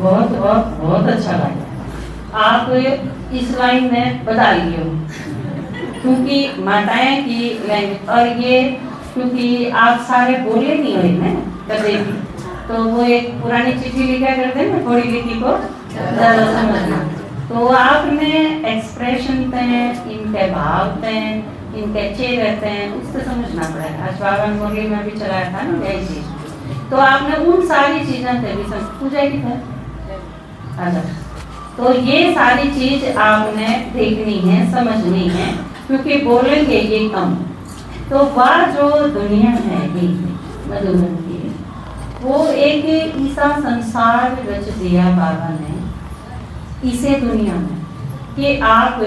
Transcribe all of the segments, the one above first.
बहुत बहुत बहुत अच्छा लगा। आप इस लाइन में बता रही हो क्योंकि माताएं की लैंग्वेज, और ये क्योंकि आप सारे बोले नहीं हुए ना कभी भी, तो वो एक पुरानी चिट्ठी लिखा करते हैं ना, थोड़ी लिखी को ज़्यादा समझना। तो आपने एक्सप्रेशन तय, इनके भाव तय, इनके चेहरे तय, उससे समझना पड़ेगा। आज बाबा मुरली में भी चलाया था ना यही चीज़, तो आपने उन सारी चीज़ों से भी समझ पूजा की था। अच्छा, तो ये सारी चीज आपने देखनी है, समझनी है, क्योंकि बोलेंगे ये कम। तो वह जो दुनिया है ये मधुबन की, वो एक ऐसा संसार रच दिया बाबा ने इसे दुनिया में कि आप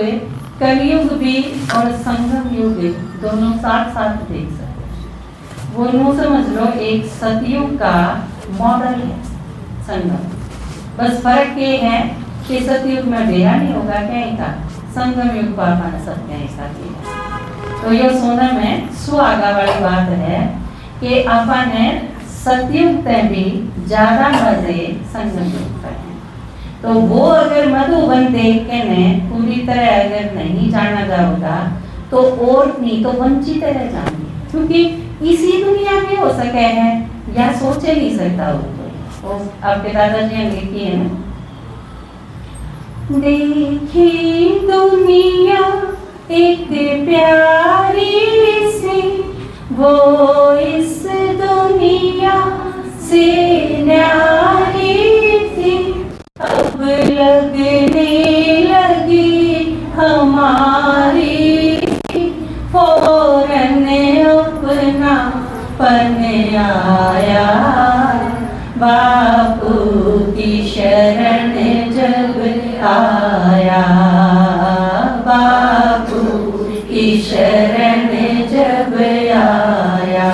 कलयुग भी और संगम युग दोनों साथ साथ देख सकते। वो नो समझ लो एक सतयुग का मॉडल है संगम। बस फर्क ये है कि सतयुग में बेरा नहीं होगा कहीं का, संगम युग बाबा ने सब कहीं ऐसा किया। तो ये सोना में सुहागा वाली बात है कि अपन सतयुग में भी ज्यादा मजे संगम युग पर हैं। तो वो अगर मधुबन देख के ने पूरी तरह अगर नहीं जाना जाओगा तो और नहीं तो वंचित रह जाएंगे, क्योंकि इसी दुनिया में हो सके है या सोचे नहीं सकता हो। तो आपके दादाजी ने लिखी है ना, देखी दुनिया एक प्यारी सी, वो इस दुनिया से न्यारी थी, अब लगने लगी हमारी, फौरन अपना पन आया, बापू की शरण जब आया, बापू की शरण जब आया,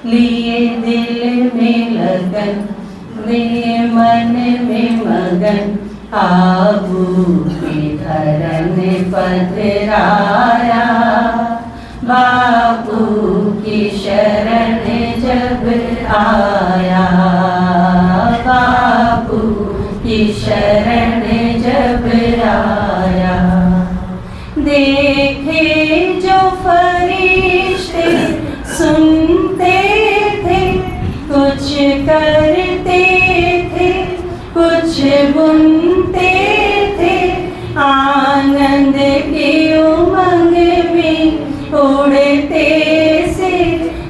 लिए दिल में लगन, लिए मन में मगन, आबू के धरन पधराया, बापू की शरण जब आया, बापू की शरण जब आया, देखे जो फरिश्ते सुनते थे, कुछ करते थे, कुछ बुनते थे, आनंद की उमंग में उड़ते से,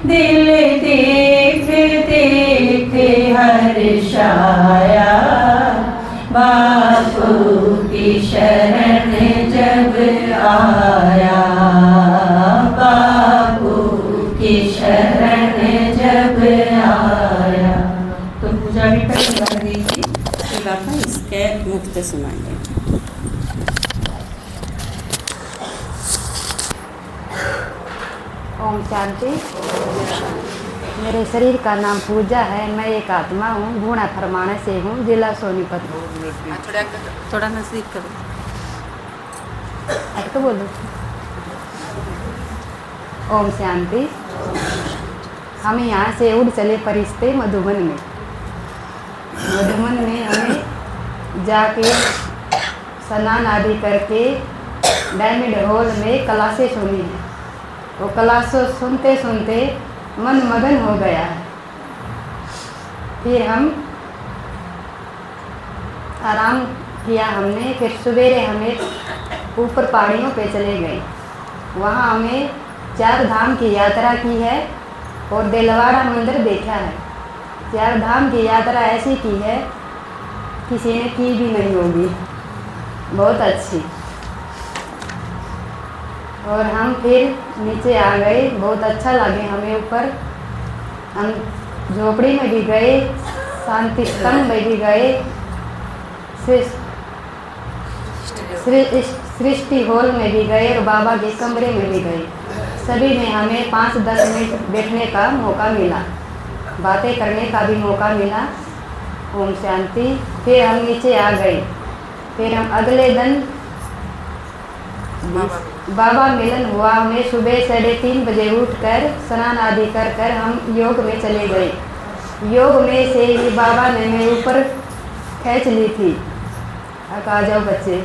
दिल देख देख हर्षाया, बापू की शरण जब आया, बापू की शरण जब आया। तो पूजा भी कर दीजिए, फिर बाबा इसके मुक्त सुनाएंगे। ओम शांति। मेरे शरीर का नाम पूजा है। मैं एक आत्मा हूँ, गुणा फरमाने से हूँ, जिला सोनीपत। थोड़ा नजदीक करो। तो बोलो। ओम शांति। हम यहाँ से उड़ चले फरिश्ते मधुबन में। मधुबन में हमें जाके स्नान आदि करके डायमंड हॉल में क्लासें सुनी है। वो क्लासों सुनते सुनते मन मगन हो गया है। फिर हम आराम किया हमने। फिर सवेरे हमें ऊपर पहाड़ियों पे चले गए। वहाँ हमें 4 धाम की यात्रा की है और दिलवाड़ा मंदिर देखा है। 4 धाम की यात्रा ऐसी की है किसी ने की भी नहीं होगी, बहुत अच्छी। और हम फिर नीचे आ गए, बहुत अच्छा लगे हमें ऊपर। हम झोपड़ी में भी गए, शांति स्तंभ में भी गए, सृष्टि हॉल में भी गए और बाबा के कमरे में भी गए। सभी में हमें 5-10 मिनट बैठने का मौका मिला, बातें करने का भी मौका मिला। ओम शांति। फिर हम नीचे आ गए। फिर हम अगले दिन बाबा मिलन हुआ। हमें सुबह 3:30 बजे उठकर स्नान आदि कर हम योग में चले गए। योग में से ही बाबा ने मैं ऊपर खींच ली थी, आ जाओ बच्चे।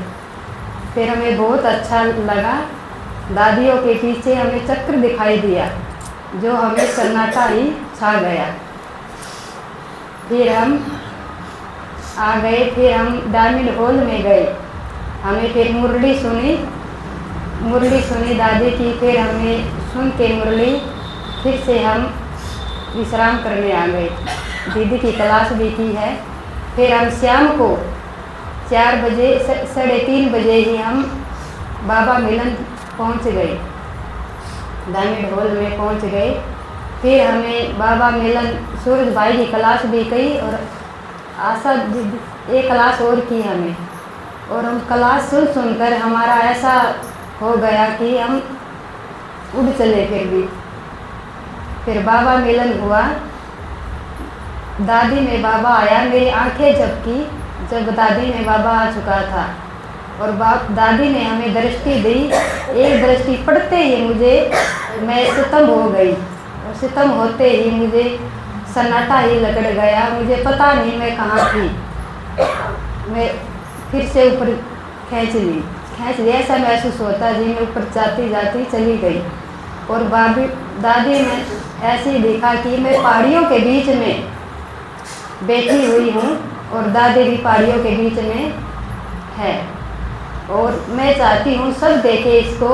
फिर हमें बहुत अच्छा लगा। दादियों के पीछे हमें चक्र दिखाई दिया, जो हमें सन्नाटा ही छा गया। फिर हम आ गए, फिर हम डायमंड हॉल में गए। हमें फिर मुरली सुनी दादी की। फिर हमें सुन के मुरली फिर से हम विश्राम करने आ गए। दीदी की क्लास भी की है। फिर हम शाम को 4 बजे 3:30 बजे ही हम बाबा मिलन पहुंच गए, डायमंड हॉल में पहुंच गए। फिर हमें बाबा मिलन सूरज भाई की क्लास भी की और आशा दीदी एक क्लास और की हमें। और हम क्लास सुनकर हमारा ऐसा हो गया कि हम उड़ चले। फिर बाबा मिलन हुआ। दादी में बाबा आया, मेरी आंखें झपकी जब दादी में बाबा आ चुका था। और दादी ने हमें दृष्टि दी। एक दृष्टि पड़ते ही मैं सितम हो गई, और सितम होते ही मुझे सन्नाटा ही लगड़ गया। मुझे पता नहीं मैं कहाँ थी। मैं फिर से ऊपर खींच ली। ऐसा महसूस होता जी मैं ऊपर जाती चली गई। और दादी ने ऐसे ही देखा कि मैं पहाड़ियों के बीच में बैठी हुई हूँ, और दादी भी पहाड़ियों के बीच में है। और मैं चाहती हूँ सब देखे इसको।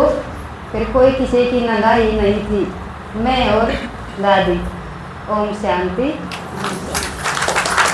फिर कोई किसी की नगाह ही नहीं थी, मैं और दादी। ओम शांति।